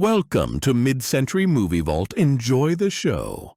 Welcome to Mid-Century Movie Vault. Enjoy the show.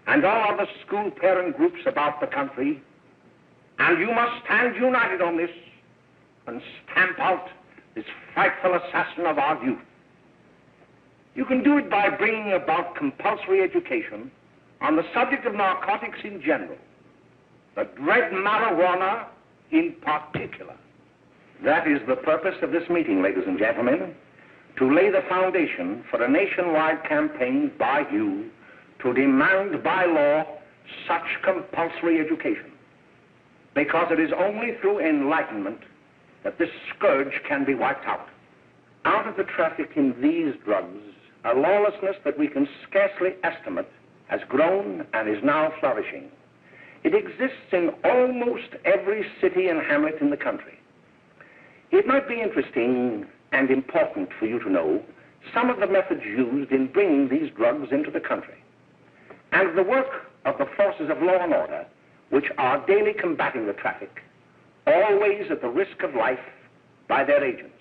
And all other school parent groups about the country, and you must stand united on this and stamp out this frightful assassin of our youth. You can do it by bringing about compulsory education on the subject of narcotics in general, the dread marijuana in particular. That is the purpose of this meeting, ladies and gentlemen, to lay the foundation for a nationwide campaign by you to demand by law such compulsory education, because it is only through enlightenment that this scourge can be wiped out. Out of the traffic in these drugs, a lawlessness that we can scarcely estimate has grown and is now flourishing. It exists in almost every city and hamlet in the country. It might be interesting and important for you to know some of the methods used in bringing these drugs into the country, and the work of the forces of law and order, which are daily combating the traffic, always at the risk of life by their agents.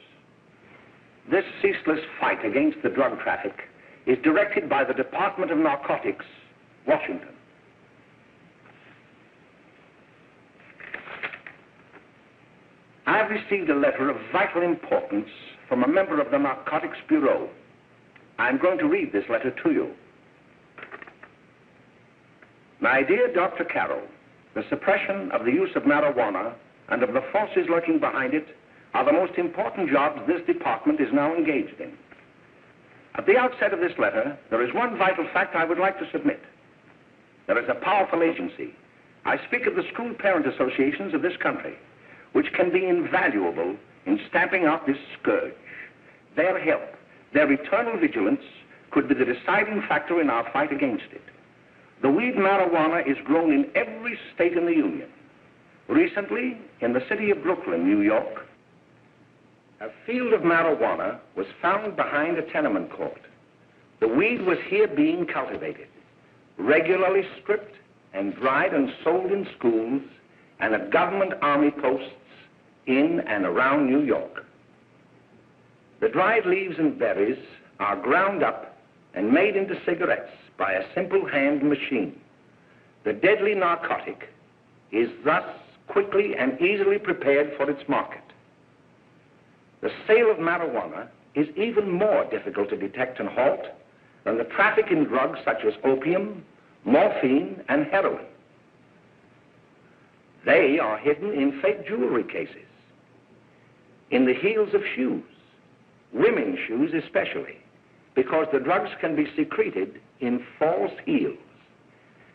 This ceaseless fight against the drug traffic is directed by the Department of Narcotics, Washington. I have received a letter of vital importance from a member of the Narcotics Bureau. I'm going to read this letter to you. My dear Dr. Carroll, the suppression of the use of marijuana and of the forces lurking behind it are the most important jobs this department is now engaged in. At the outset of this letter, there is one vital fact I would like to submit. There is a powerful agency. I speak of the school parent associations of this country, which can be invaluable in stamping out this scourge. Their help, their eternal vigilance, could be the deciding factor in our fight against it. The weed marijuana is grown in every state in the Union. Recently, in the city of Brooklyn, New York, a field of marijuana was found behind a tenement court. The weed was here being cultivated, regularly stripped and dried and sold in schools and at government army posts in and around New York. The dried leaves and berries are ground up and made into cigarettes by a simple hand machine. The deadly narcotic is thus quickly and easily prepared for its market. The sale of marijuana is even more difficult to detect and halt than the traffic in drugs such as opium, morphine, and heroin. They are hidden in fake jewelry cases, in the heels of shoes, women's shoes especially, because the drugs can be secreted in false heels.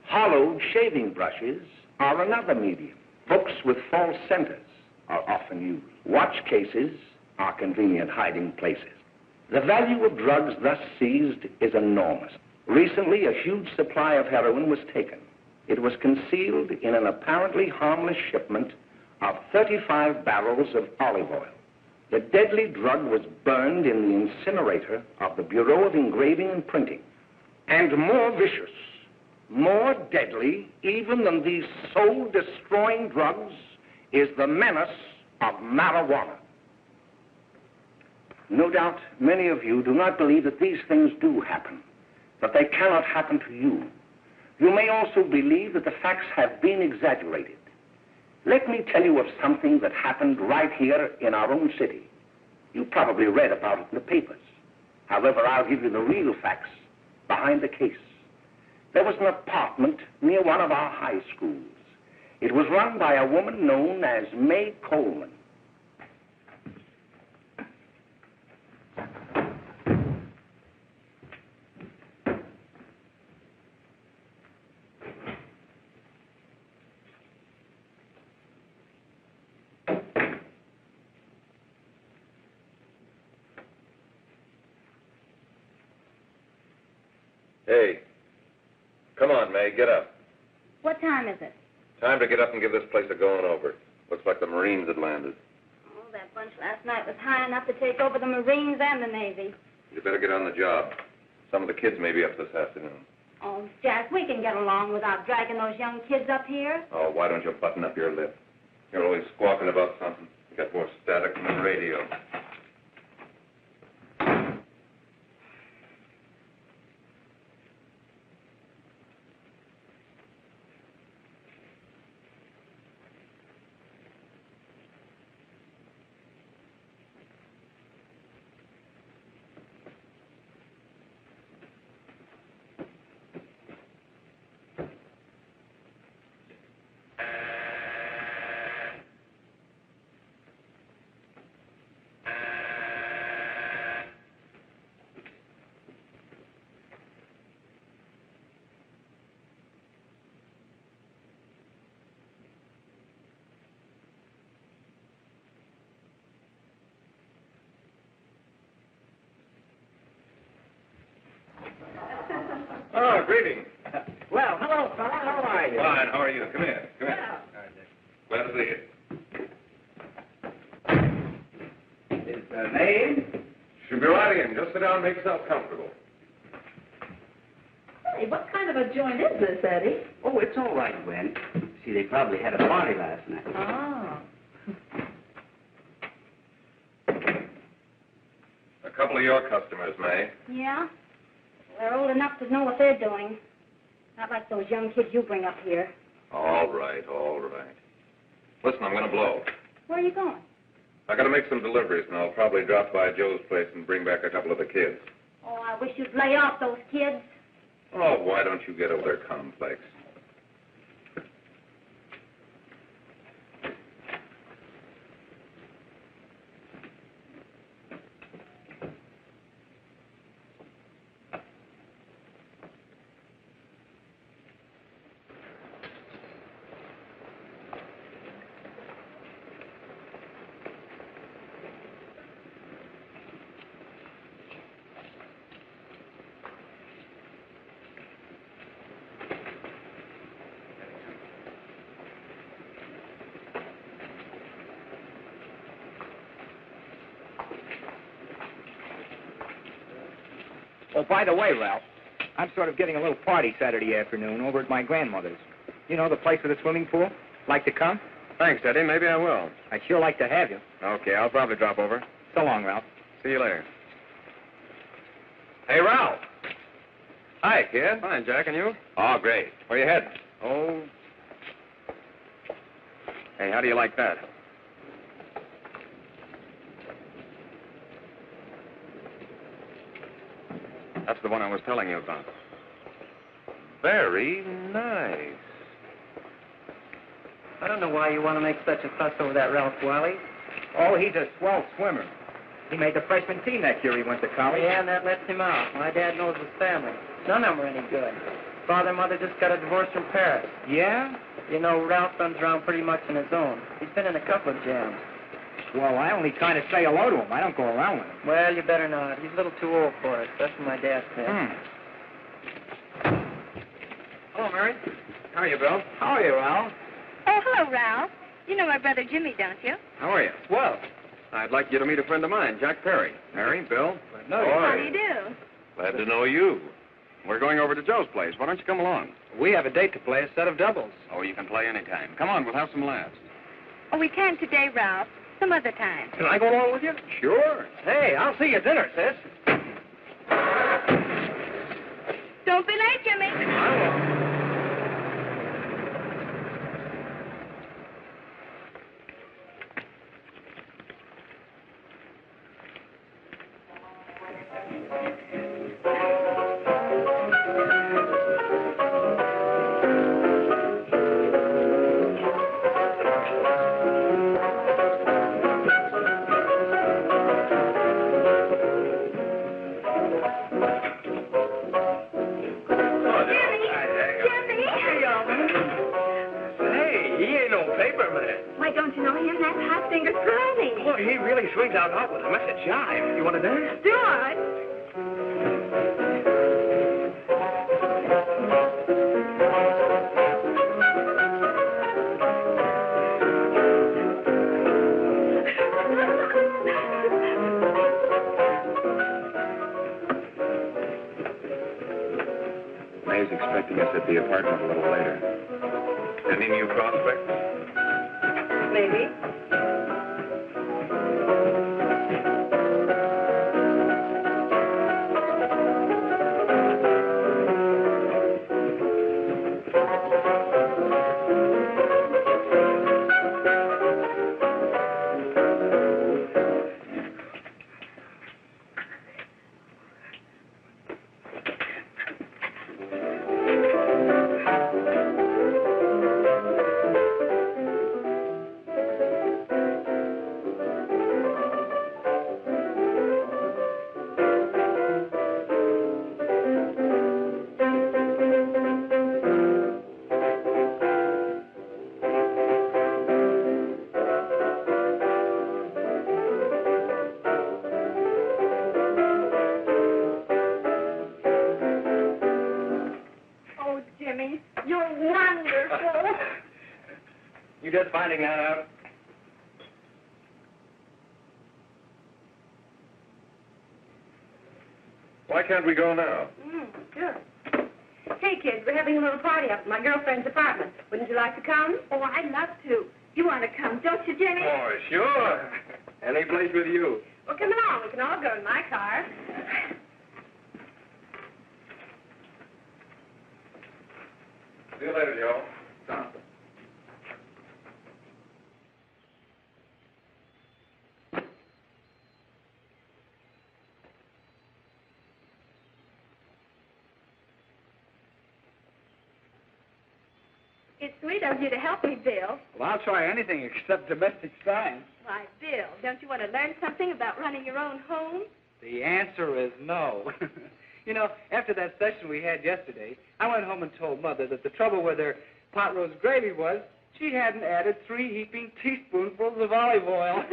Hollowed shaving brushes are another medium. Books with false centers are often used. Watch cases are convenient hiding places. The value of drugs thus seized is enormous. Recently, a huge supply of heroin was taken. It was concealed in an apparently harmless shipment of 35 barrels of olive oil. The deadly drug was burned in the incinerator of the Bureau of Engraving and Printing. And more vicious, more deadly, even than these soul-destroying drugs, is the menace of marijuana. No doubt many of you do not believe that these things do happen, that they cannot happen to you. You may also believe that the facts have been exaggerated. Let me tell you of something that happened right here in our own city. You probably read about it in the papers. However, I'll give you the real facts behind the case. There was an apartment near one of our high schools. It was run by a woman known as May Coleman. Hey, come on, May, get up. What time is it? Time to get up and give this place a going over. Looks like the Marines had landed. Oh, that bunch last night was high enough to take over the Marines and the Navy. You better get on the job. Some of the kids may be up this afternoon. Oh, Jack, we can get along without dragging those young kids up here. Oh, why don't you button up your lip? You're always squawking about something. You got more static than the radio. Oh, greetings. Well, hello, fella. How are you? Fine, how are you? Come here. Come here. Glad to see you. Is the name? Should be right in. Just sit down and make yourself comfortable. Hey, what kind of a joint is this, Eddie? Oh, it's all right, Gwen. See, they probably had a party last night. Oh. A couple of your customers, May. Yeah? They're old enough to know what they're doing. Not like those young kids you bring up here. All right, all right. Listen, I'm going to blow. Where are you going? I got to make some deliveries, and I'll probably drop by Joe's place and bring back a couple of the kids. Oh, I wish you'd lay off those kids. Oh, why don't you get over their complex? Oh, by the way, Ralph, I'm sort of getting a little party Saturday afternoon over at my grandmother's. You know, the place with the swimming pool? Like to come? Thanks, Eddie. Maybe I will. I'd sure like to have you. Okay, I'll probably drop over. So long, Ralph. See you later. Hey, Ralph. Hi, kid. Fine, Jack, and you? Oh, great. Where you heading? Oh. Hey, how do you like that? That's the one I was telling you about. Very nice. I don't know why you want to make such a fuss over that Ralph Wiley. Oh, he's a swell swimmer. He made the freshman team that year he went to college. Yeah, and that lets him out. My dad knows his family. None of them are any good. Father and mother just got a divorce from Paris. Yeah? You know, Ralph runs around pretty much on his own. He's been in a couple of jams. Well, I only kind of say hello to him. I don't go around with him. Well, you better not. He's a little too old for it. That's what my dad said. Hello, Mary. How are you, Bill? How are you, Ralph? Oh, hello, Ralph. You know my brother Jimmy, don't you? How are you? Well, I'd like you to meet a friend of mine, Jack Perry. Mary, Bill. no. How do you do? Glad to know you. We're going over to Joe's place. Why don't you come along? We have a date to play, a set of doubles. Oh, you can play anytime. Come on, we'll have some laughs. Oh, we can't today, Ralph. Some other time. Can I go along with you? Sure. Hey, I'll see you at dinner, sis. Don't be late, Jimmy. Why, don't you know him? That's Hot Finger Curly. Boy, he really swings out hot with a message jive. You want to dance? Do it. May's expecting us at the apartment a little later. Any new prospects? Maybe. You just finding that out? Why can't we go now? Sure. Hey, kids, we're having a little party up at my girlfriend's apartment. Wouldn't you like to come? Oh, I'd love to. You want to come, don't you, Jimmy? Oh, sure. Any place with you. Well, come along. We can all go in my car. See you later, Joe. It's sweet of you to help me, Bill. Well, I'll try anything except domestic science. Why, Bill, don't you want to learn something about running your own home? The answer is no. You know, after that session we had yesterday, I went home and told Mother that the trouble with her pot roast gravy was she hadn't added 3 heaping teaspoonfuls of olive oil.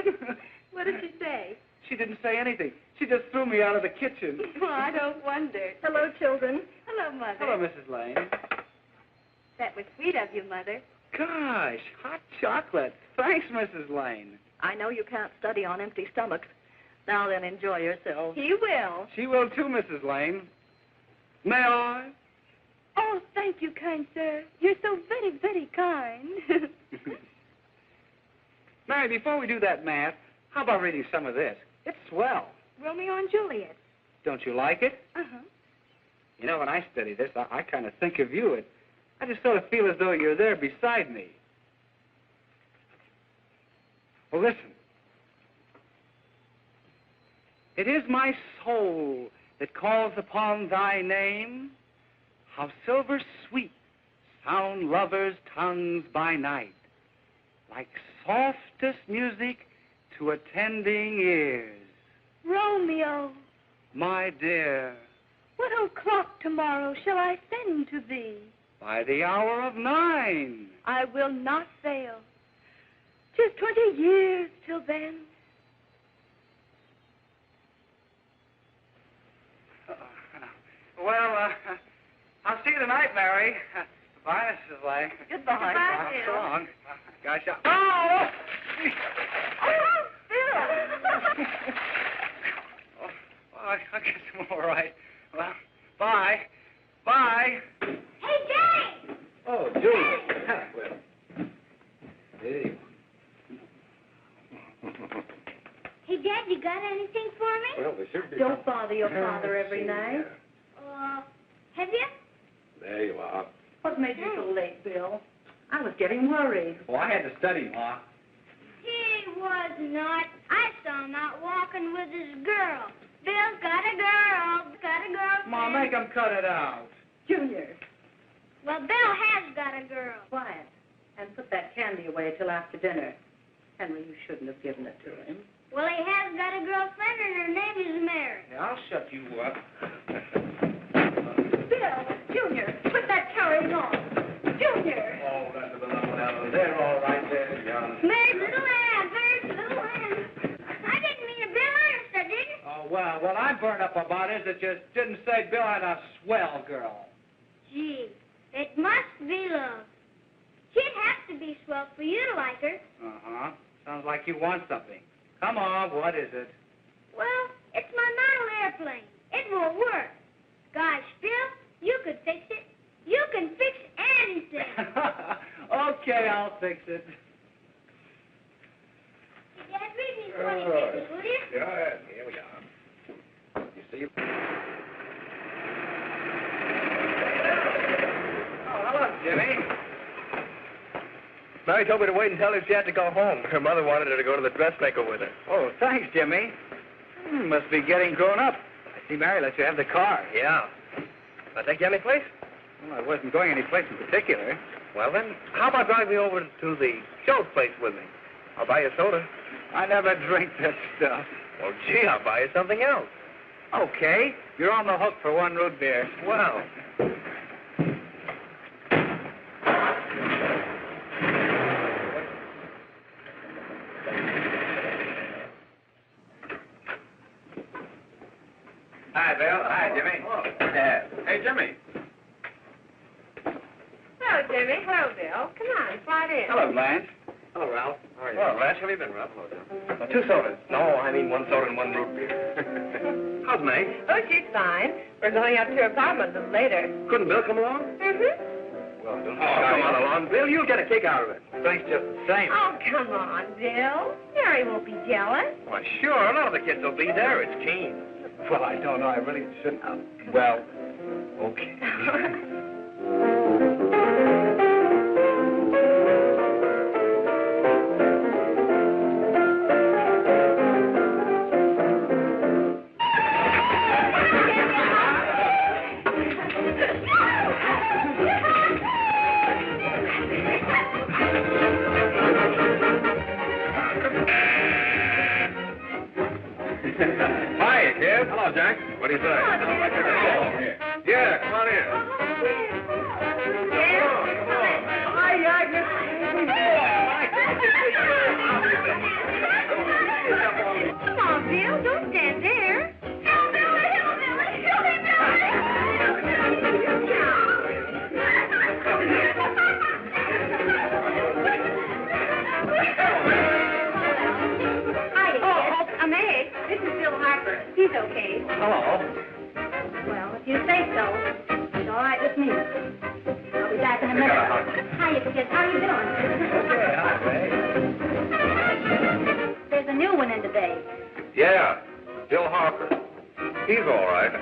What did she say? She didn't say anything. She just threw me out of the kitchen. Well, I don't wonder. Hello, children. Hello, Mother. Hello, Mrs. Lane. That was sweet of you, Mother. Gosh, hot chocolate. Thanks, Mrs. Lane. I know you can't study on empty stomachs, Now then, enjoy yourself. He will. She will too, Mrs. Lane. May I? Oh, thank you, kind sir. You're so very, very kind. Mary, before we do that math, how about reading some of this? It's swell. Romeo and Juliet. Don't you like it? Uh-huh. You know, when I study this, I kind of think of you. I just sort of feel as though you're there beside me. Well, listen. It is my soul that calls upon thy name. How silver sweet sound lovers' tongues by night, like softest music to attending ears. Romeo, My dear, what o'clock tomorrow shall I send to thee? by the hour of 9. I will not fail. 'Tis 20 years till then. Well, I'll see you tonight, Mary. Goodbye, Mrs. Lane. Goodbye. Goodbye, So Bill. long. Gosh, oh! Oh, Bill! I guess I'm all right. Well, bye. Bye. Hey, Jay! Oh, Julie. Hey. Hey, Dad, you got anything for me? Well, there should be. Don't bother your father every night. Have you? There you are. What made you so late, Bill? I was getting worried. Well, I had to study, Ma. He was not. I saw him out walking with his girl. Bill's got a girl. Got a girlfriend. Ma, make him cut it out. Junior, Well, Bill has got a girl. quiet. And put that candy away till after dinner. Henry, you shouldn't have given it to him. Well, he has got a girlfriend, and her name is Mary. Yeah, I'll shut you up. Bill, Junior, put that carrying on. Junior! Oh, that's the little one out there, all right there, John. Mary's little lamb, Mary's little lamb. I didn't mean to, Bill, honest, I didn't. Oh, well, what I'm burned up about is that you didn't say Bill had a swell girl. Gee, it must be love. She'd have to be swell for you to like her. Uh-huh. Sounds like you want something. Come on, what is it? Well, it's my model airplane. It won't work. Gosh, Bill, you could fix it. You can fix anything. Okay, I'll fix it. Hey, Dad, read me 20 pages, will you? Yeah, here we are. You see? Oh, hello, Jimmy. Mary told me to wait and tell her she had to go home. Her mother wanted her to go to the dressmaker with her. Oh, thanks, Jimmy. Must be getting grown up. I see Mary let you have the car. Yeah. I take you any place? Well, I wasn't going any place in particular. Well, then, how about driving me over to the show place with me? I'll buy you a soda. I never drink that stuff. Well, gee, I'll buy you something else. Okay, you're on the hook for one root beer. Well. Hi, Bill. Hi, Jimmy. Hey, Jimmy. Hello, Jimmy. Hello, Bill. Come on, slide in. Hello, Blanche. Hello, Ralph. How are you? Well, Ralph, how have you been, Ralph? Hello, Bill. 2 sodas. No, I mean 1 soda and 1 root beer. How's May? Oh, she's fine. We're going up to her apartment a little later. Couldn't Bill come along? Mm-hmm. Well, don't Come on along, Bill. You'll get a kick out of it. Thanks just the same. Oh, come on, Bill. Mary won't be jealous. Why, sure. None of the kids will be there. It's keen. Well, I don't know. I really shouldn't. Well, okay. Hi, kid. Hello, Jack. What do you say? Yeah, come on in. Come on, Bill. Don't stand there. Hi, I'm Meg. This is Harper. He's okay. Hello. Well, if you say so, it's all right with me. I'll be back in a minute. Hiya, kids. How you doing? Okay, hi, Ray. There's a new one in today. Yeah, Bill Harper. He's all right.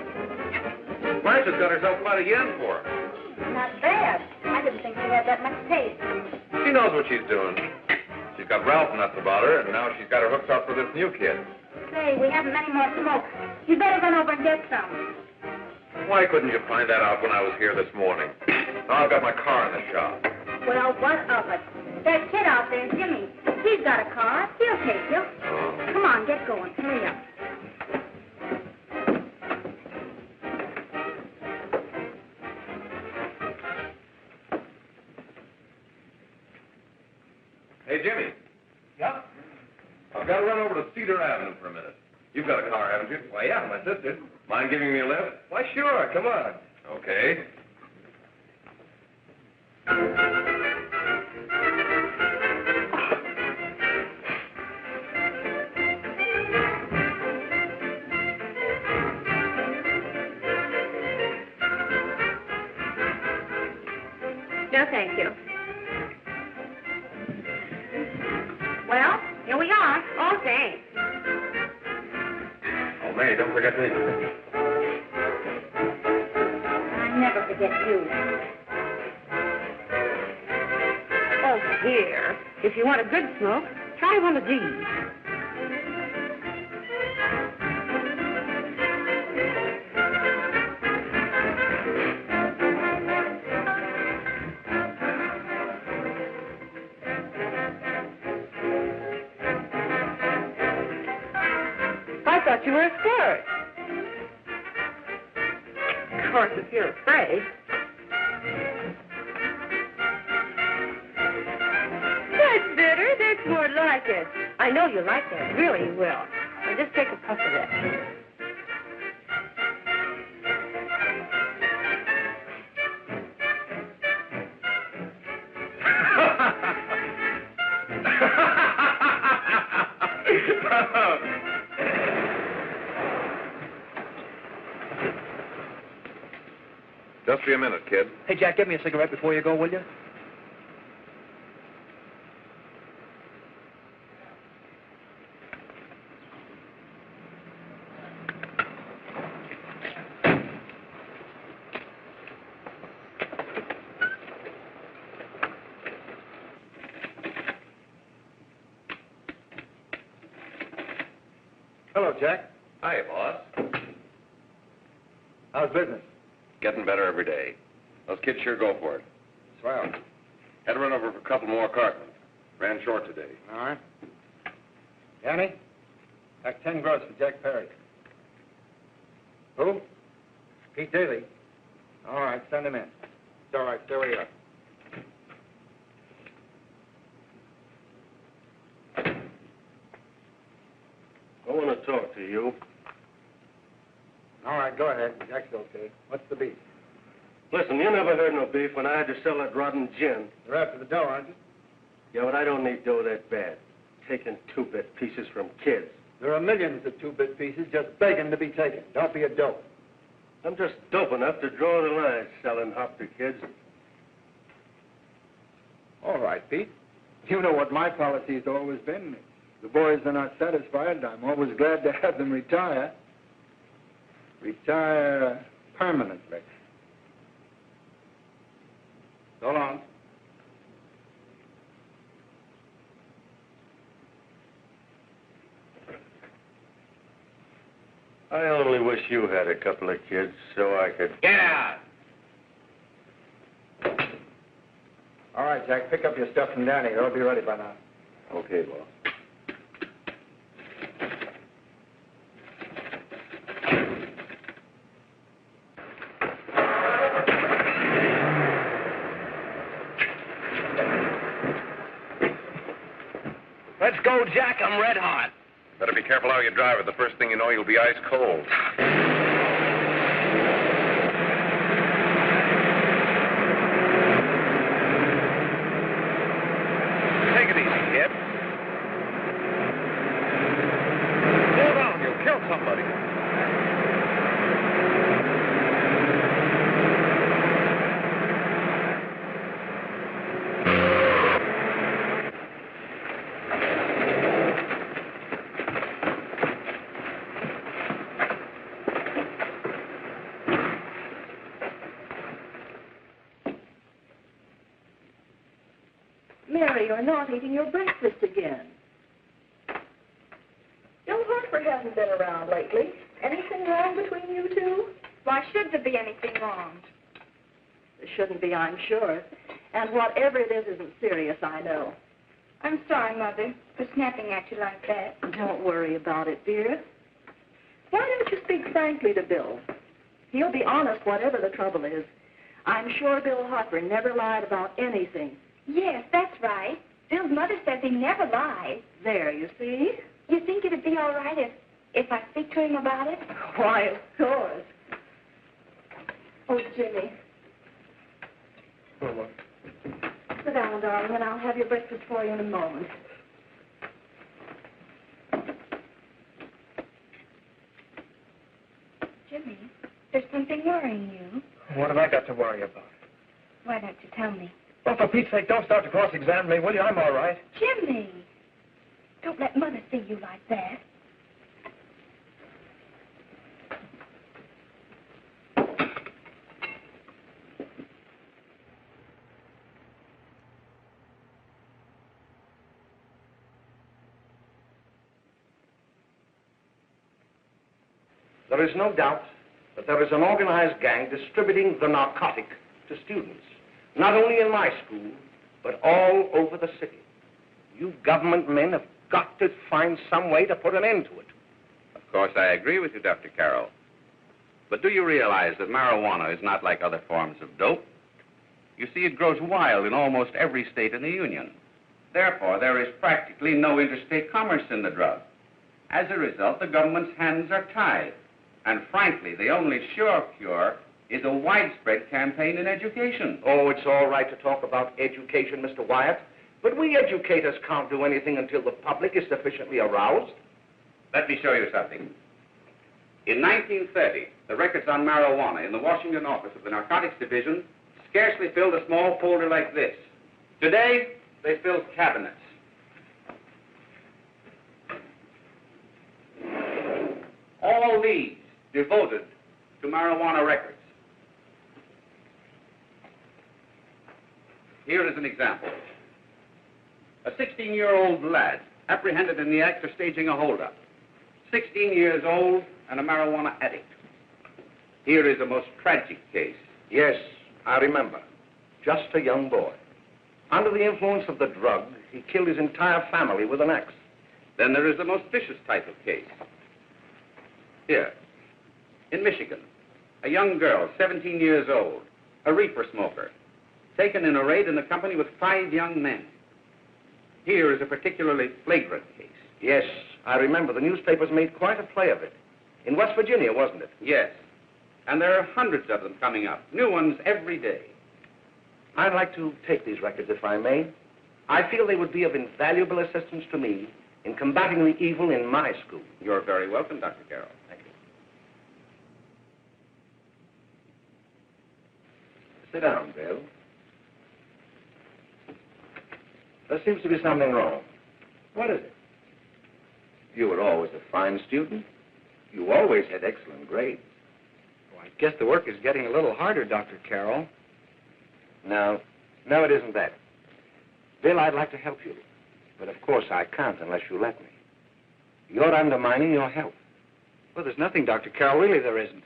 Blanche has got herself quite a yen for him. Not bad. I didn't think she had that much taste. She knows what she's doing. She's got Ralph nuts about her, and now she's got her hooked up for this new kid. Say, we haven't many more smoke. You better run over and get some. Why couldn't you find that out when I was here this morning? Now I've got my car in the shop. Well, what of it? That kid out there, Jimmy, he's got a car. He'll take you. Come on, get going. Hurry up. Hey, Jimmy. Yeah? I've got to run over to Cedar Avenue for a minute. You've got a car, haven't you? Why, yeah, my sister. Mind giving me a lift? Why, sure, come on. Okay. No, thank you. Well, here we are. Oh, thanks. Oh, May, don't forget me. I never forget you. Oh, here. If you want a good smoke, try one of these. I thought you were a squirt. Of course, if you're afraid. That's better. That's more like it. I know you like that. Really, you will. Now just take a puff of that. Just be a minute, kid. Hey, Jack, get me a cigarette before you go, will you? Hello, Jack. Hi, boss. How's business? Getting better every day. Those kids sure go for it. Swell. Had to run over for a couple more cartons. Ran short today. All right. Danny, pack 10 gross for Jack Perry. Who? Pete Daly. All right, send him in. It's all right, stay where you are. I want to talk to you. All right, go ahead. Jack's okay. What's the beef? Listen, you never heard no beef when I had to sell that rotten gin. You're after the dough, aren't you? Yeah, but I don't need dough that bad. Taking two-bit pieces from kids. There are millions of two-bit pieces just begging to be taken. Don't be a dope. I'm just dope enough to draw the line selling hop to kids. All right, Pete. You know what my policy's always been. If the boys are not satisfied, I'm always glad to have them retire. Retire permanently. So long. I only wish you had a couple of kids so I could... Get out! All right, Jack, pick up your stuff from Danny. They'll be ready by now. Okay, boss. Let's go, Jack. I'm red hot. Better be careful how you drive it. The first thing you know, you'll be ice cold. Take it easy, kid. Hold on, you'll kill somebody. Mary, you're not eating your breakfast again. Bill Harper hasn't been around lately. Anything wrong between you two? Why should there be anything wrong? There shouldn't be, I'm sure. And whatever it is isn't serious, I know. I'm sorry, Mother, for snapping at you like that. Don't worry about it, dear. Why don't you speak frankly to Bill? He'll be honest whatever the trouble is. I'm sure Bill Harper never lied about anything. Yes, that's right. Bill's mother says he never lies. There, you see? You think it'd be all right if I speak to him about it? Why, of course. Oh, Jimmy. Sit down, darling, and I'll have your breakfast for you in a moment. Jimmy, there's something worrying you. What have I got to worry about? Why don't you tell me? Well, for Pete's sake, don't start to cross-examine me, will you? I'm all right. Jimmy! Don't let Mother see you like that. There is no doubt that there is an organized gang distributing the narcotic to students, not only in my school, but all over the city. You government men have got to find some way to put an end to it. Of course, I agree with you, Dr. Carroll. But do you realize that marijuana is not like other forms of dope? You see, it grows wild in almost every state in the Union. Therefore, there is practically no interstate commerce in the drug. As a result, the government's hands are tied. And frankly, the only sure cure is a widespread campaign in education. Oh, it's all right to talk about education, Mr. Wyatt, but we educators can't do anything until the public is sufficiently aroused. Let me show you something. In 1930, the records on marijuana in the Washington office of the Narcotics Division scarcely filled a small folder like this. Today, they fill cabinets. All these devoted to marijuana records. Here is an example. A 16-year-old lad apprehended in the act of staging a holdup. 16 years old and a marijuana addict. Here is a most tragic case. Yes, I remember. Just a young boy. Under the influence of the drug, he killed his entire family with an axe. Then there is the most vicious type of case. Here, in Michigan, a young girl, 17 years old, a reefer smoker, taken in a raid in the company with 5 young men. Here is a particularly flagrant case. Yes, I remember. The newspapers made quite a play of it. In West Virginia, wasn't it? Yes. And there are hundreds of them coming up, new ones every day. I'd like to take these records, if I may. I feel they would be of invaluable assistance to me in combating the evil in my school. You're very welcome, Dr. Carroll. Thank you. Sit down, Bill. There seems to be something wrong. What is it? You were always a fine student. You always had excellent grades. Well, I guess the work is getting a little harder, Dr. Carroll. No, it isn't that. Bill, I'd like to help you. But of course I can't unless you let me. You're undermining your health. Well, there's nothing, Dr. Carroll. Really, there isn't.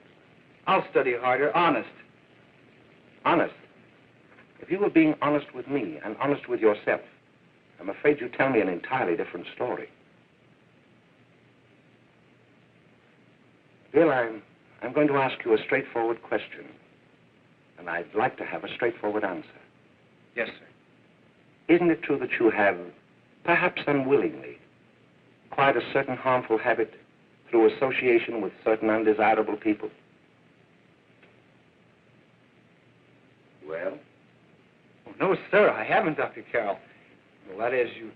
I'll study harder, honest. Honest? If you were being honest with me and honest with yourself, I'm afraid you'd tell me an entirely different story. Bill, I'm going to ask you a straightforward question. And I'd like to have a straightforward answer. Yes, sir. Isn't it true that you have, perhaps unwillingly, acquired a certain harmful habit through association with certain undesirable people? Well? Oh, no, sir, I haven't, Dr. Carroll. Well, that is, you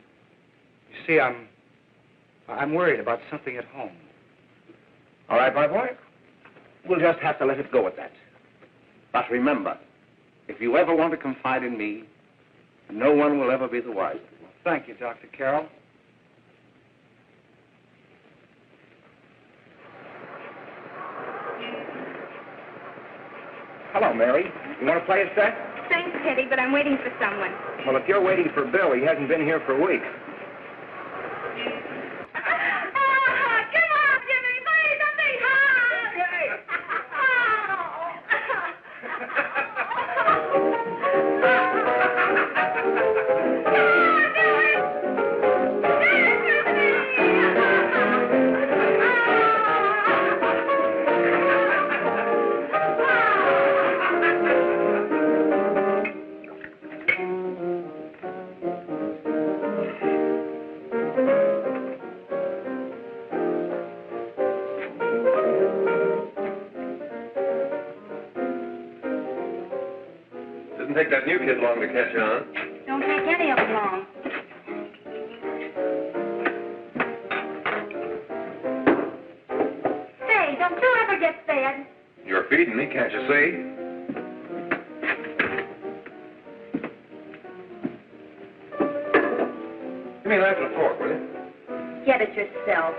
see, I'm worried about something at home. All right, my boy? We'll just have to let it go at that. But remember, if you ever want to confide in me, no one will ever be the wiser. Thank you, Dr. Carroll. Hello, Mary. You want to play a set? Thanks, Teddy, but I'm waiting for someone. Well, if you're waiting for Bill, he hasn't been here for weeks. Come on, Jimmy, play something hard. Didn't take that new kid long to catch on. Don't take any of them long. Say, don't you ever get fed? You're feeding me, can't you see? Give me a knife and a fork, will you? Get it yourself.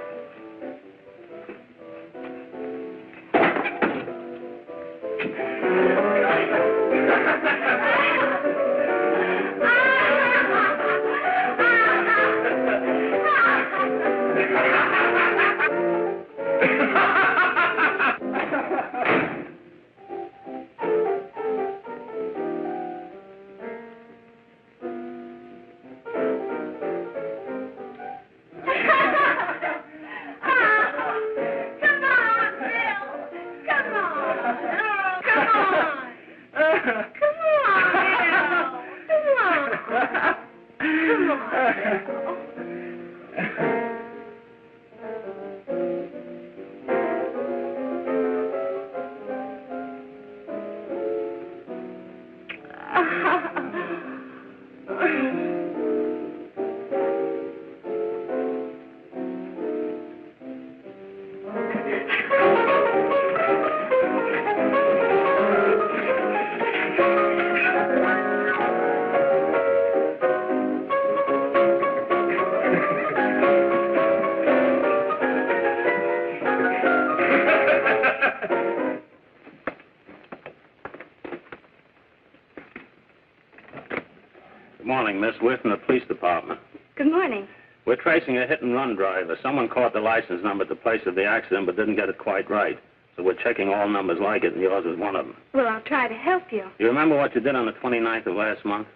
Good morning, Miss. We're from the police department. Good morning. We're tracing a hit-and-run driver. Someone caught the license number at the place of the accident but didn't get it quite right. So we're checking all numbers like it, and yours is one of them. Well, I'll try to help you. You remember what you did on the 29th of last month?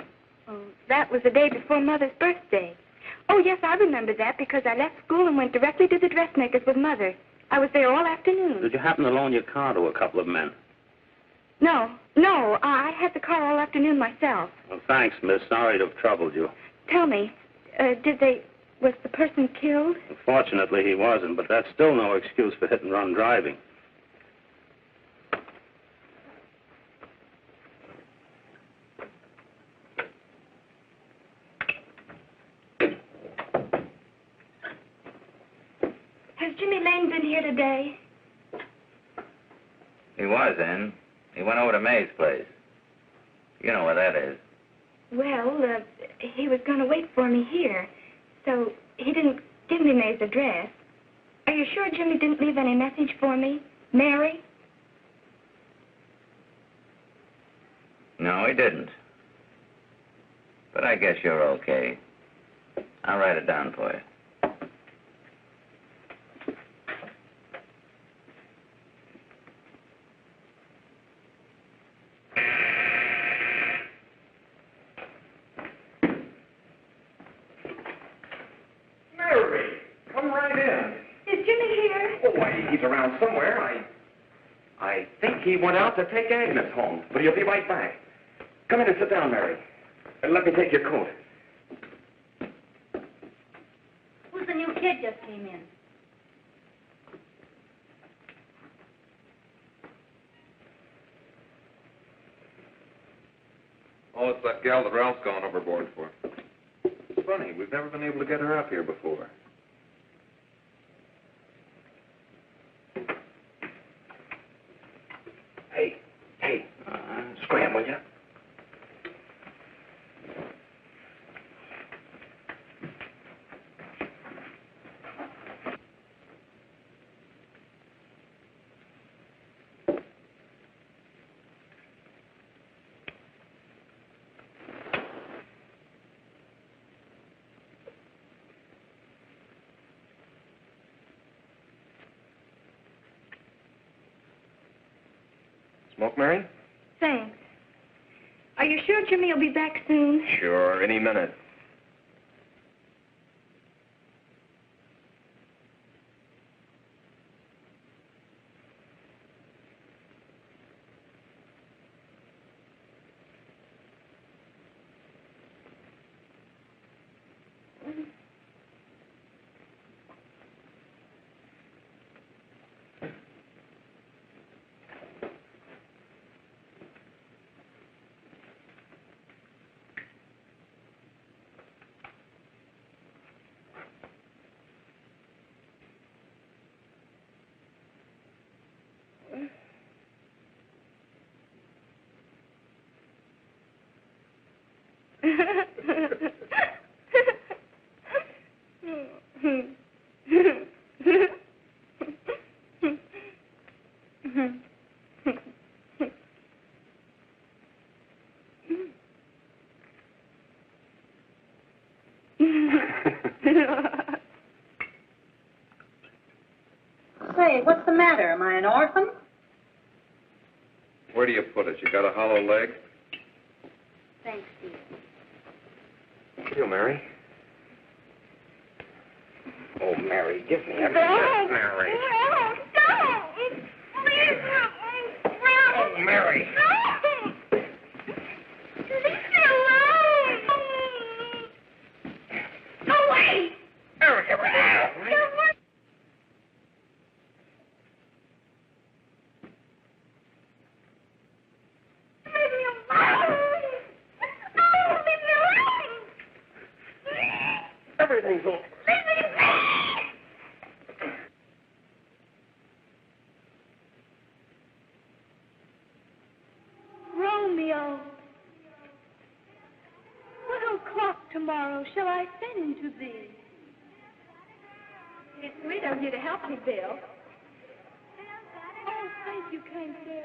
Oh, that was the day before Mother's birthday. Oh, yes, I remember that because I left school and went directly to the dressmaker's with Mother. I was there all afternoon. Did you happen to loan your car to a couple of men? No, I had the car all afternoon myself. Well, thanks, miss. Sorry to have troubled you. Tell me, was the person killed? Fortunately, he wasn't, but that's still no excuse for hit-and-run driving. Has Jimmy Lane been here today? He was in. He went over to May's place. You know where that is. Well, he was going to wait for me here, so he didn't give me May's address. Are you sure Jimmy didn't leave any message for me? Mary? No, he didn't. But I guess you're okay. I'll write it down for you. Around somewhere. I think he went out to take Agnes home, but he'll be right back. Come in and sit down, Mary. And let me take your coat. Who's the new kid just came in? Oh, it's that gal that Ralph's gone overboard for. It's funny, we've never been able to get her up here before. Hey, scram, will you? Smoke, Mary? Thanks. Are you sure Jimmy will be back soon? Sure, any minute. Say, what's the matter? Am I an orphan? Where do you put it? You got a hollow leg? Thanks, Steve. You, Mary? Oh, Mary, give me a No, Mary. no, don't. Please, no. Oh, Mary. No. Leave me alone. Go away. Mary, give me that. Everything's over. Romeo, what o'clock tomorrow shall I send to thee? It's sweet of you to help me, Bill. Oh, thank you, kind sir.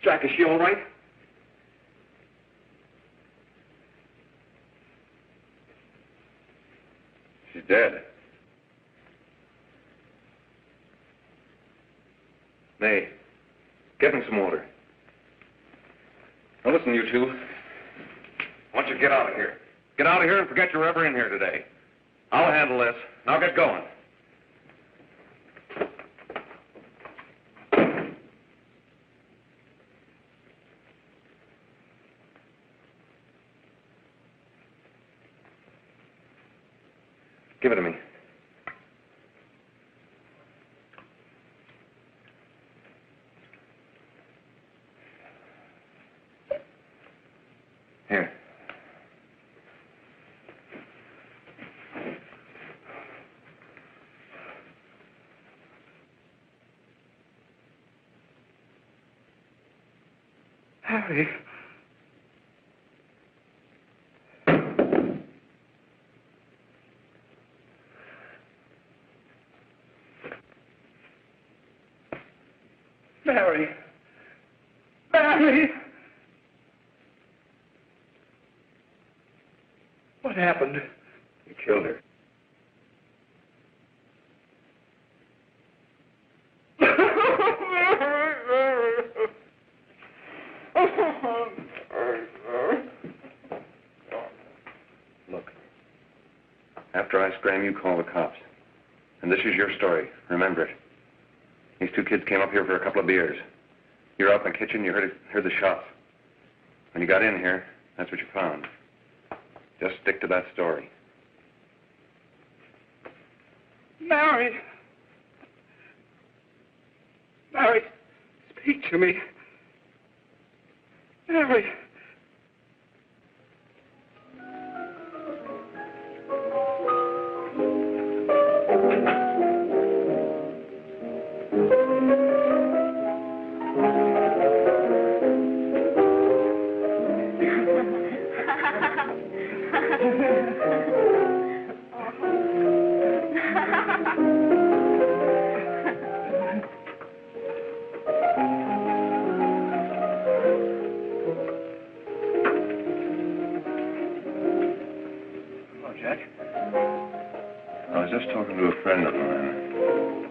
Jack, is she all right? She's dead. May, get me some water. Now listen, you two. I want you to get out of here. Get out of here and forget you're ever in here today. I'll handle this. Now get going. Give it to me. Here. Harry. Mary. Mary. What happened? You killed her. Look, after I scram, you call the cops. And this is your story. Remember it. These two kids came up here for a couple of beers. You were out in the kitchen, you heard the shots. When you got in here, that's what you found. Just stick to that story. Mary! Mary, speak to me. Mary! I was just talking to a friend of mine,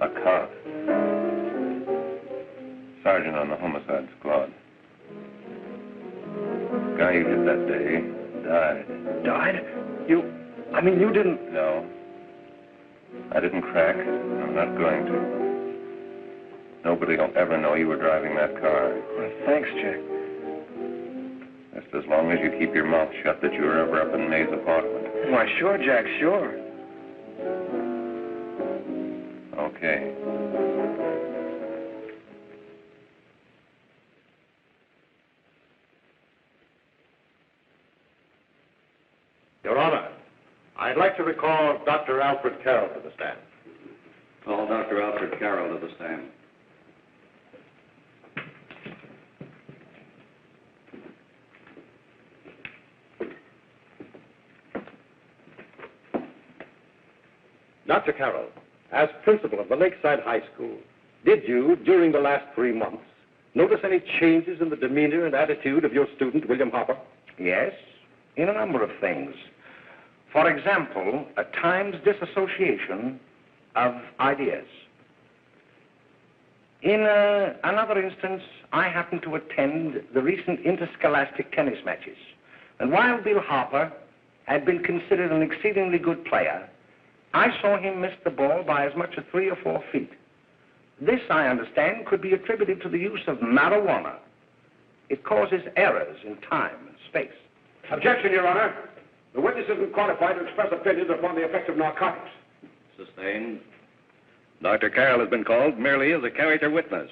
a cop, sergeant on the homicide squad. The guy you hit that day died. Died? You didn't... No. I didn't crack. I'm not going to. Nobody will ever know you were driving that car. Well, thanks, Jack. Just as long as you keep your mouth shut that you were ever up in May's apartment. Why, sure, Jack, sure. Okay. Your Honor, I'd like to recall Dr. Alfred Carroll to the stand. Call Dr. Alfred Carroll to the stand. Dr. Carroll, as principal of the Lakeside High School, did you, during the last 3 months, notice any changes in the demeanor and attitude of your student, William Harper? Yes, in a number of things. For example, at times disassociation of ideas. In another instance, I happened to attend the recent interscholastic tennis matches. And while Bill Harper had been considered an exceedingly good player, I saw him miss the ball by as much as 3 or 4 feet. This, I understand, could be attributed to the use of marijuana. It causes errors in time and space. Objection, Your Honor. The witness isn't qualified to express opinions upon the effects of narcotics. Sustained. Dr. Carroll has been called merely as a character witness.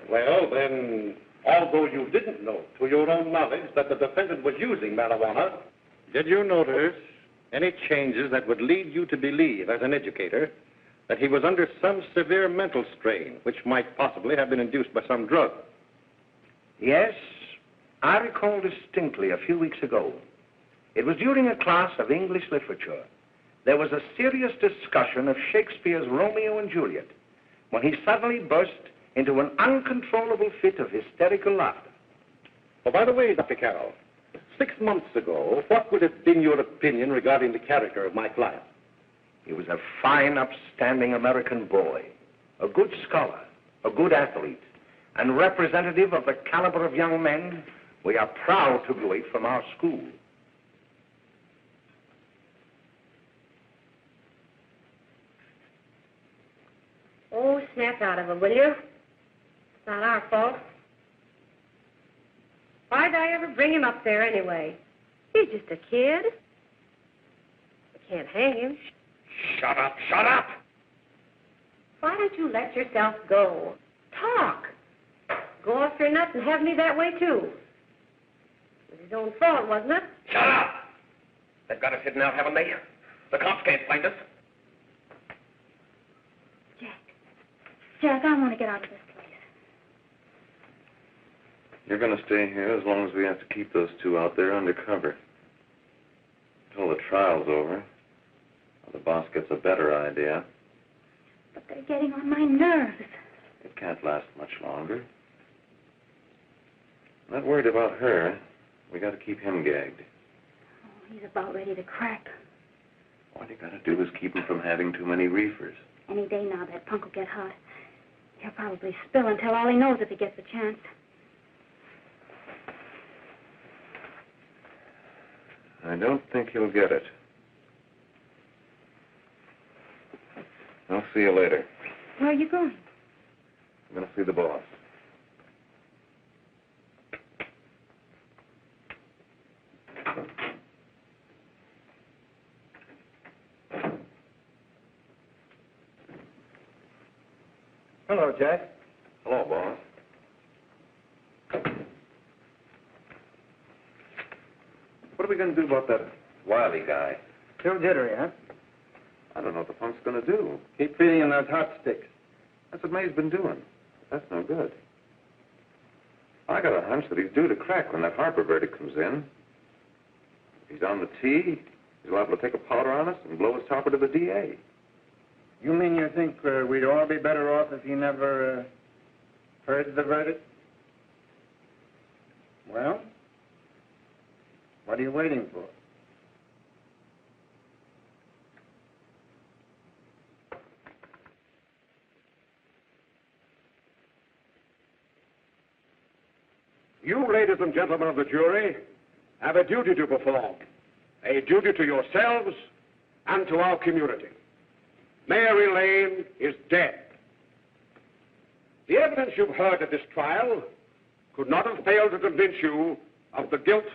Well, then, although you didn't know to your own knowledge that the defendant was using marijuana, did you notice any changes that would lead you to believe, as an educator, that he was under some severe mental strain, which might possibly have been induced by some drug? Yes, I recall distinctly a few weeks ago. It was during a class of English literature. There was a serious discussion of Shakespeare's Romeo and Juliet when he suddenly burst into an uncontrollable fit of hysterical laughter. Oh, by the way, Dr. Carroll, 6 months ago, what would have been your opinion regarding the character of my client? He was a fine, upstanding American boy, a good scholar, a good athlete, and representative of the caliber of young men we are proud to graduate from our school. Oh, snap out of it, will you? It's not our fault. Why'd I ever bring him up there anyway? He's just a kid. We can't hang him. Shut up, shut up! Why don't you let yourself go? Talk. Go off your nuts and have me that way, too. It was his own fault, wasn't it? Shut up! They've got us hidden out, haven't they? The cops can't find us. Jack, I want to get out of this place. You're going to stay here as long as we have to keep those two out there undercover. Until the trial's over. Or the boss gets a better idea. But they're getting on my nerves. It can't last much longer. I'm not worried about her. We got to keep him gagged. Oh, He's about ready to crack. All you gotta do is keep him from having too many reefers. Any day now, that punk will get hot. He'll probably spill and tell all he knows if he gets a chance. I don't think he'll get it. I'll see you later. Where are you going? I'm gonna see the boss. Hello, Jack. Hello, boss. What are we gonna do about that Wiley guy? Still jittery, huh? I don't know what the punk's gonna do. Keep feeding him those hot sticks. That's what May's been doing. That's no good. I got a hunch that he's due to crack when that Harper verdict comes in. If he's on the tee, he's liable to take a powder on us and blow his topper to the DA. You mean you think we'd all be better off if he never heard the verdict? Well, what are you waiting for? You, ladies and gentlemen of the jury, have a duty to perform. A duty to yourselves and to our community. Mary Lane is dead. The evidence you've heard at this trial could not have failed to convince you of the guilt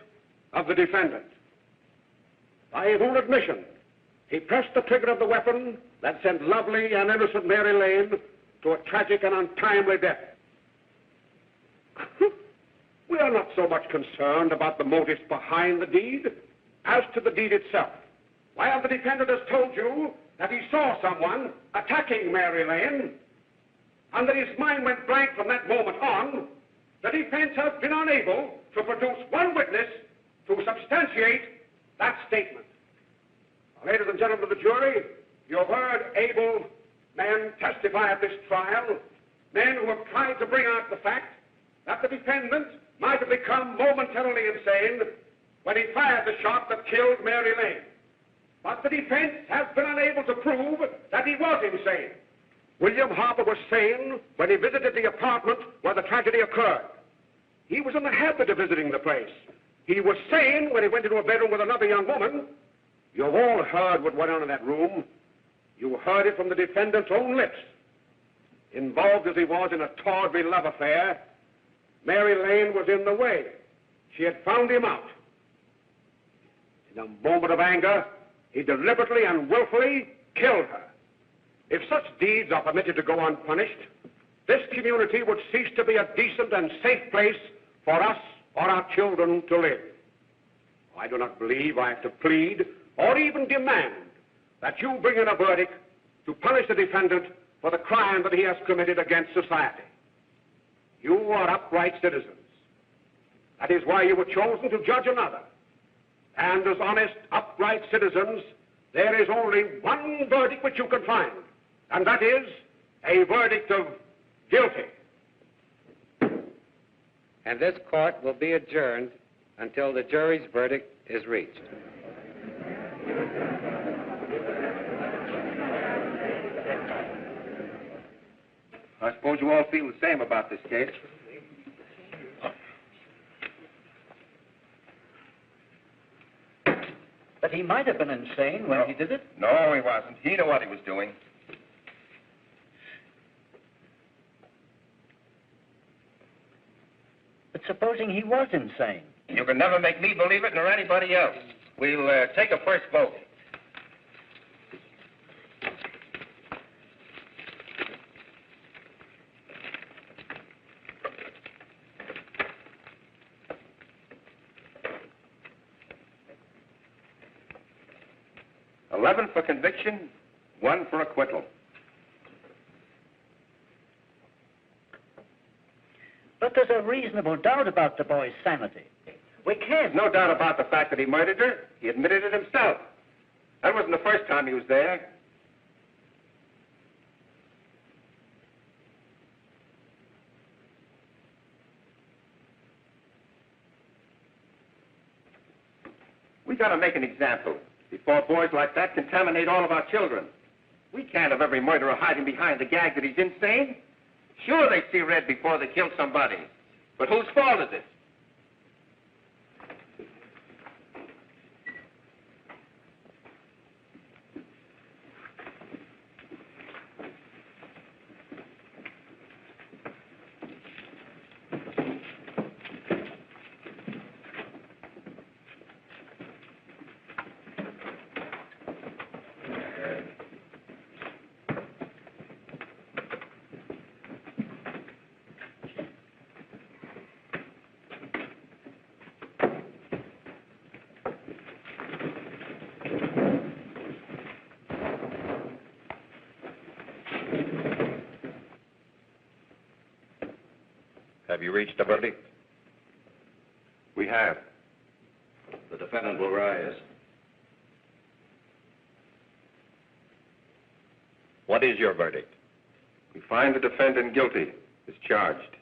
of the defendant. By his own admission, he pressed the trigger of the weapon that sent lovely and innocent Mary Lane to a tragic and untimely death. We are not so much concerned about the motives behind the deed as to the deed itself. While the defendant has told you that he saw someone attacking Mary Lane and that his mind went blank from that moment on, the defense has been unable to produce one witness to substantiate that statement. Now, ladies and gentlemen of the jury, you have heard able men testify at this trial, men who have tried to bring out the fact that the defendant might have become momentarily insane when he fired the shot that killed Mary Lane. But the defense has been unable to prove that he was insane. William Harper was sane when he visited the apartment where the tragedy occurred. He was in the habit of visiting the place. He was sane when he went into a bedroom with another young woman. You've all heard what went on in that room. You heard it from the defendant's own lips. Involved as he was in a tawdry love affair, Mary Lane was in the way. She had found him out. In a moment of anger, he deliberately and willfully killed her. If such deeds are permitted to go unpunished, this community would cease to be a decent and safe place for us or our children to live. I do not believe I have to plead or even demand that you bring in a verdict to punish the defendant for the crime that he has committed against society. You are upright citizens. That is why you were chosen to judge another. And as honest, upright citizens, there is only one verdict which you can find, and that is a verdict of guilty. And this court will be adjourned until the jury's verdict is reached. I suppose you all feel the same about this case. But he might have been insane when he did it. No, he wasn't. He knew what he was doing. But supposing he was insane? You can never make me believe it, nor anybody else. We'll take a first vote. $11 for conviction, 1 for acquittal. But there's a reasonable doubt about the boy's sanity. We can't. No doubt about the fact that he murdered her. He admitted it himself. That wasn't the first time he was there. We got to make an example before boys like that contaminate all of our children. We can't have every murderer hiding behind the gag that he's insane. Sure, they see red before they kill somebody. But whose fault is it? Have you reached a verdict? We have. The defendant will rise. What is your verdict? We find the defendant guilty as charged.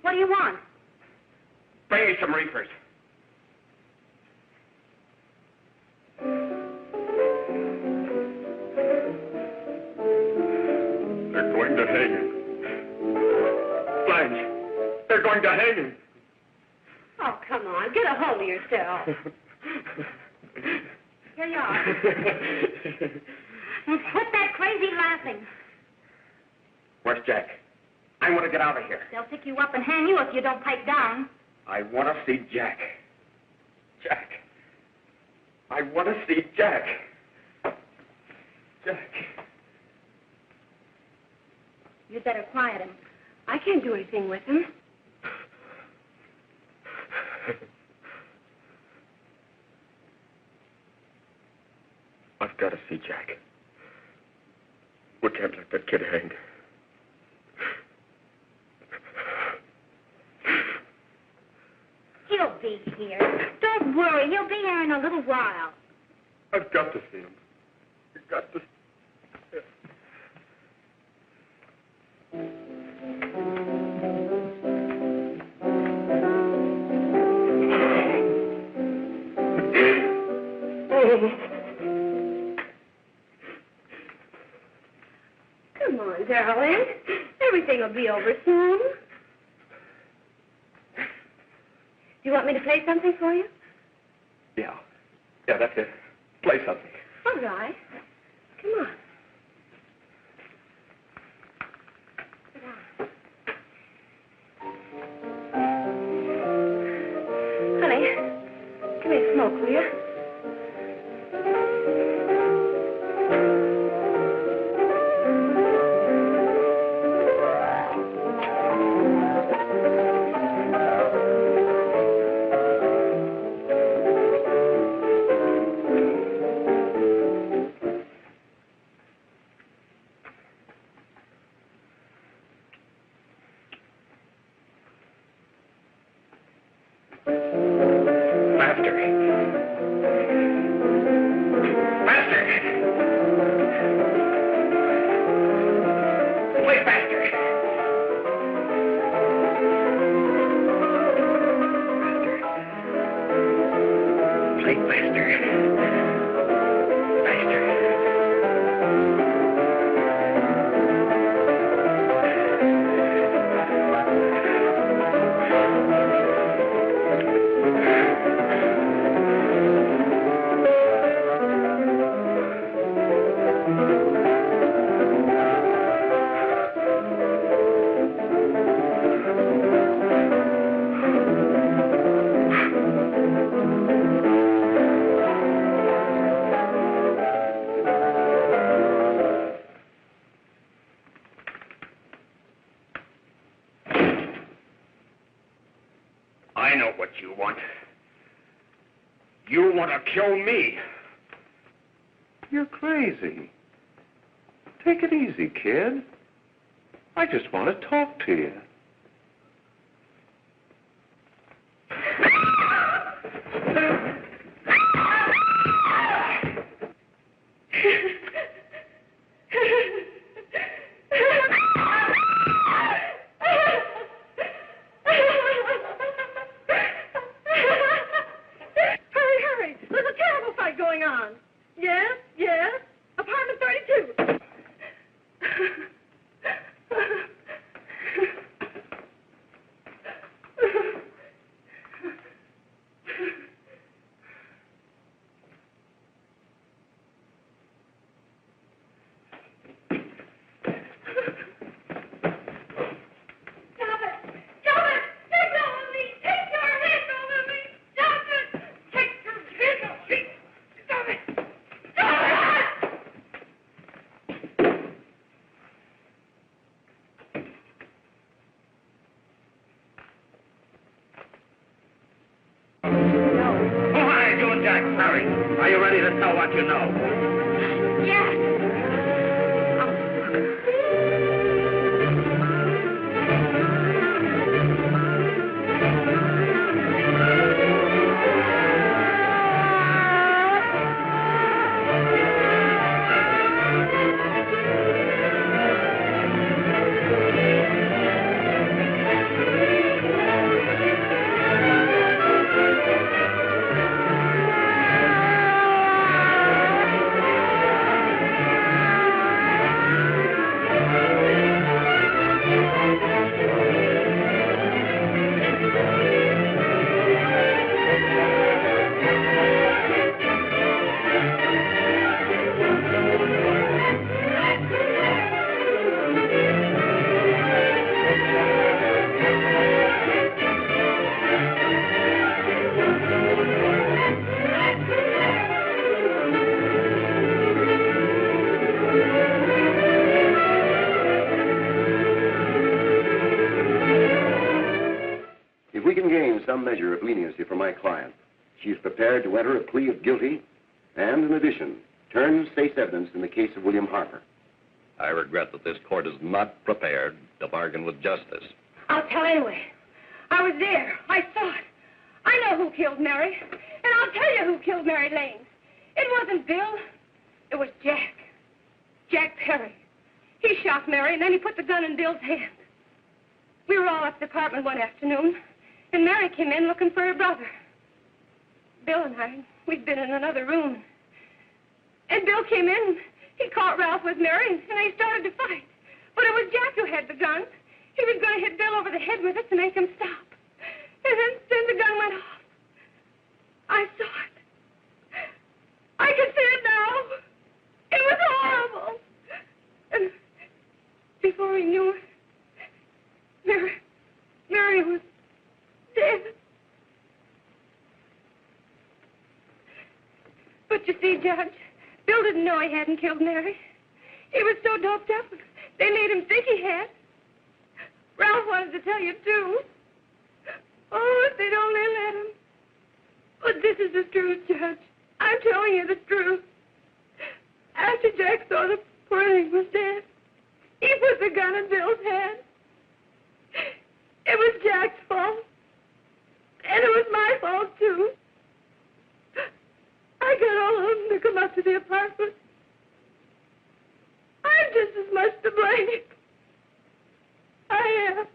What do you want? Bring me some reefers. They're going to hang him. Blanche, they're going to hang him. Oh, come on. Get a hold of yourself. Here you are. And quit that crazy laughing. Where's Jack? I want to get out of here. They'll pick you up and hang you if you don't pipe down. I want to see Jack. Jack. I want to see Jack. Jack. You'd better quiet him. I can't do anything with him. I've got to see Jack. We can't let that kid hang. He'll be here. Don't worry. He'll be here in a little while. I've got to see him. I've got to. Come on, darling. Everything will be over soon. Do you want me to play something for you? Yeah, that's it. Play something. All right. Come on. Sit down. Honey, give me a smoke, will you? you want. You want to kill me. You're crazy. Take it easy, kid. I just want to talk to you. Hurry! There's a terrible fight going on. Yes? Apartment 32. Are you ready to tell what you know? Yes. If we can gain some measure of leniency for my client, she is prepared to enter a plea of guilty and, in addition, turn state's evidence in the case of William Harper. I regret that this court is not prepared to bargain with justice. I'll tell anyway. I was there. I saw it. I know who killed Mary. And I'll tell you who killed Mary Lane. It wasn't Bill. It was Jack. Jack Perry. He shot Mary, and then he put the gun in Bill's hand. We were all at the apartment one afternoon, and Mary came in looking for her brother. Bill and I, we'd been in another room. And Bill came in, he caught Ralph with Mary, and they started to fight. But it was Jack who had the gun. He was going to hit Bill over the head with it to make him stop. And then the gun went off. I saw it. I can see it now. It was horrible. And before we knew it, Mary was dead. But you see, Judge, Bill didn't know he hadn't killed Mary. He was so doped up, they made him think he had. Ralph wanted to tell you, too. Oh, if they'd only let him. But this is the truth, Judge. I'm telling you the truth. After Jack saw the poor thing was dead, he put the gun in Bill's hand. It was Jack's fault. And it was my fault, too. I got all of them to come up to the apartment. I'm just as much to blame. I am.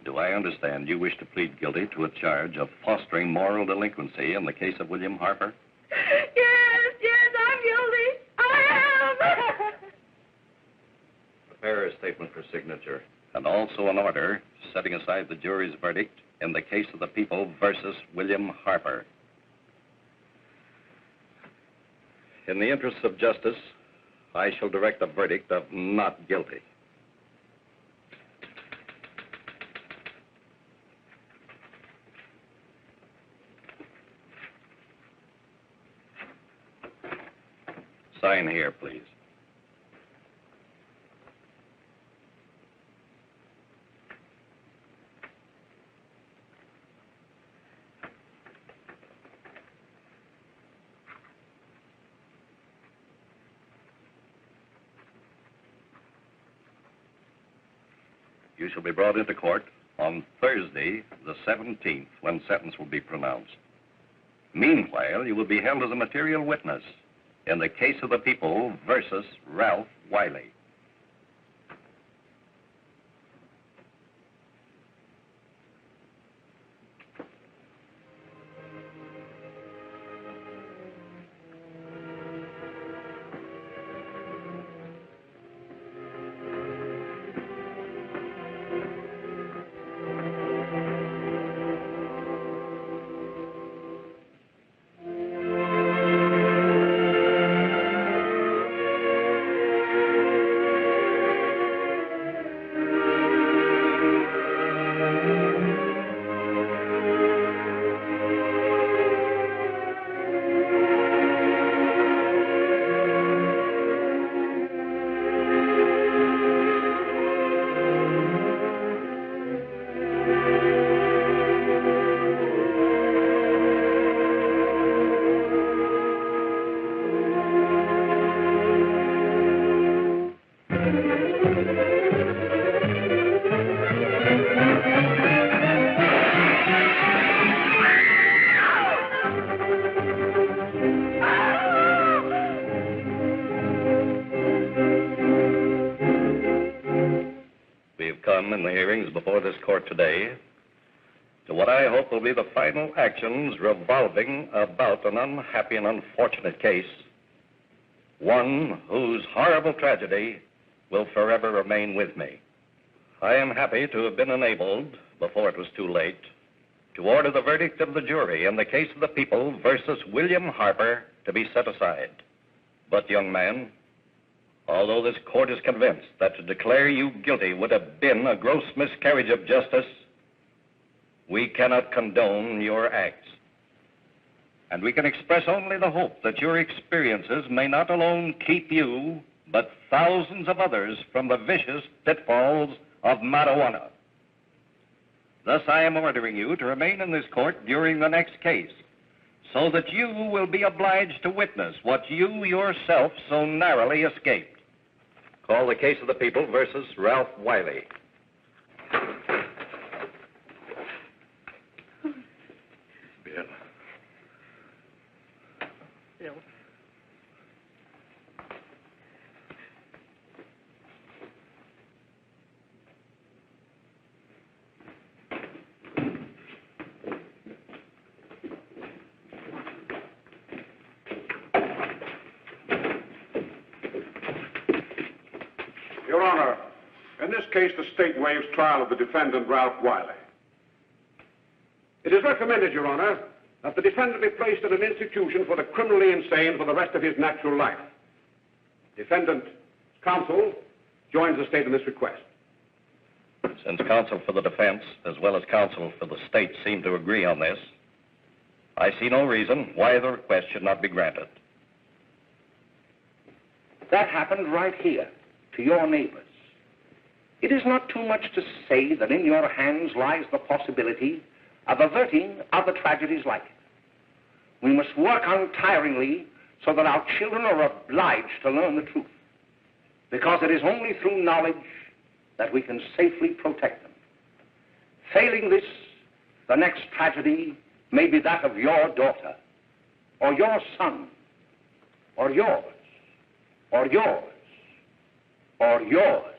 Do I understand you wish to plead guilty to a charge of fostering moral delinquency in the case of William Harper? Yes, I'm guilty. I am. Prepare a statement for signature. And also an order setting aside the jury's verdict in the case of the people versus William Harper. In the interests of justice, I shall direct a verdict of not guilty. Sign here, please. You shall be brought into court on Thursday, the 17th, when sentence will be pronounced. Meanwhile, you will be held as a material witness in the case of the people versus Ralph Wiley. In the hearings before this court today to what I hope will be the final actions revolving about an unhappy and unfortunate case, one whose horrible tragedy will forever remain with me. I am happy to have been enabled, before it was too late, to order the verdict of the jury in the case of the people versus William Harper to be set aside. But, young man, although this court is convinced that to declare you guilty would have been a gross miscarriage of justice, we cannot condone your acts. And we can express only the hope that your experiences may not alone keep you, but thousands of others from the vicious pitfalls of marijuana. Thus, I am ordering you to remain in this court during the next case, so that you will be obliged to witness what you yourself so narrowly escaped. Call the case of the people versus Ralph Wiley. Bill. Bill. Your Honor, in this case, the state waives trial of the defendant, Ralph Wiley. It is recommended, Your Honor, that the defendant be placed in an institution for the criminally insane for the rest of his natural life. Defendant counsel joins the state in this request. Since counsel for the defense, as well as counsel for the state, seem to agree on this, I see no reason why the request should not be granted. That happened right here, to your neighbors. It is not too much to say that in your hands lies the possibility of averting other tragedies like it. We must work untiringly so that our children are obliged to learn the truth, because it is only through knowledge that we can safely protect them. Failing this, the next tragedy may be that of your daughter, or your son, or yours, or yours, or yours.